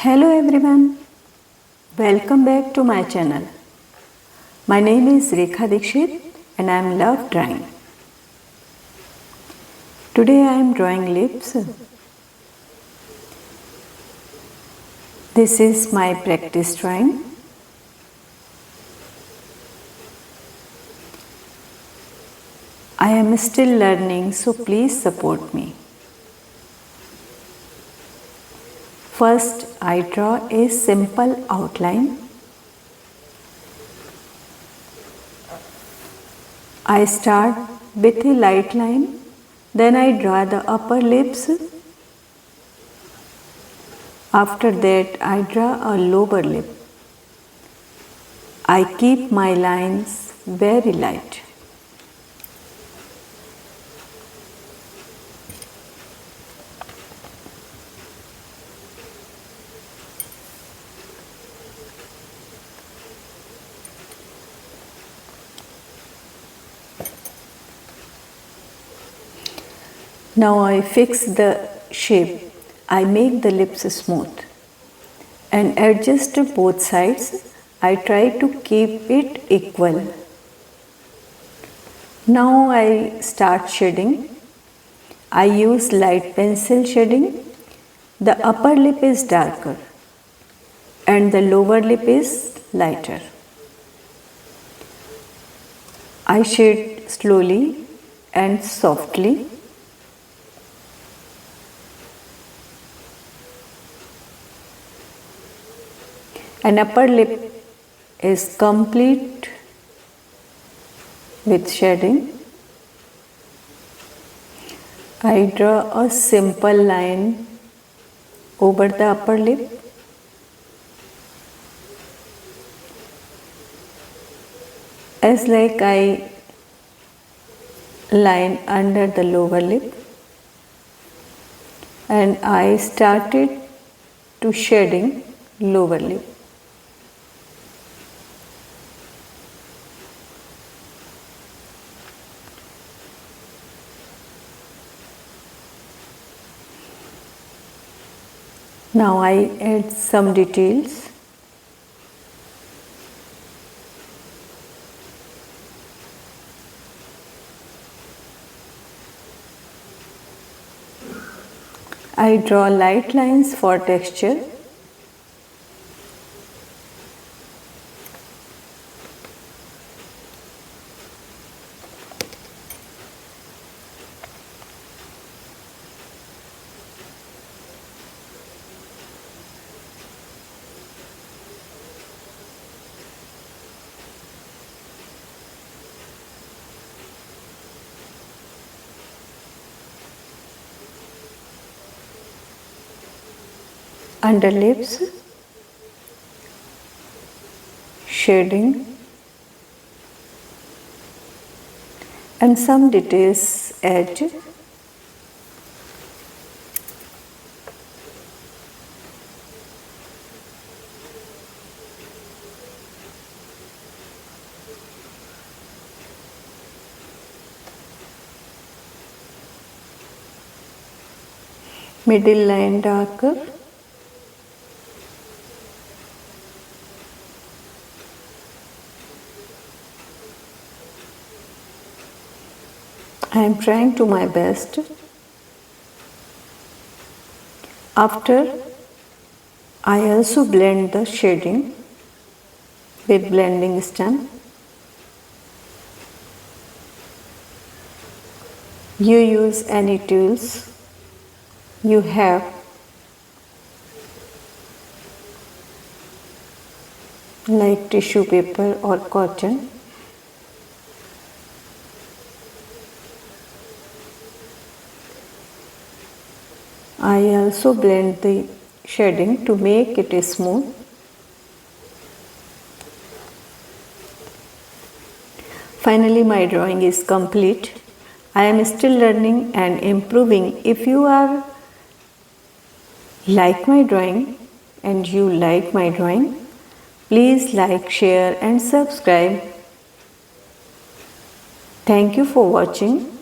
Hello everyone, welcome back to my channel. My name is Rekha Dikshit and I am love drawing. Today I am drawing lips. This is my practice drawing. I am still learning, so please support me. First, I draw a simple outline. I start with a light line, then I draw the upper lips. After that, I draw a lower lip. I keep my lines very light. Now I fix the shape. I make the lips smooth and adjust both sides. I try to keep it equal. Now I start shading. I use light pencil shading. The upper lip is darker and the lower lip is lighter. I shade slowly and softly. An upper lip is complete with shading. I draw a simple line over the upper lip. As like I line under the lower lip, and I started to shading lower lip. Now I add some details. I draw light lines for texture. Under lips, shading, and some details edge. Middle line darker. I am trying to my best. After, I also blend the shading with blending stem. You use any tools you have, like tissue paper or cotton. I also blend the shading to make it smooth. Finally, my drawing is complete. I am still learning and improving. If you are like my drawing and you like my drawing, please like, share and subscribe. Thank you for watching.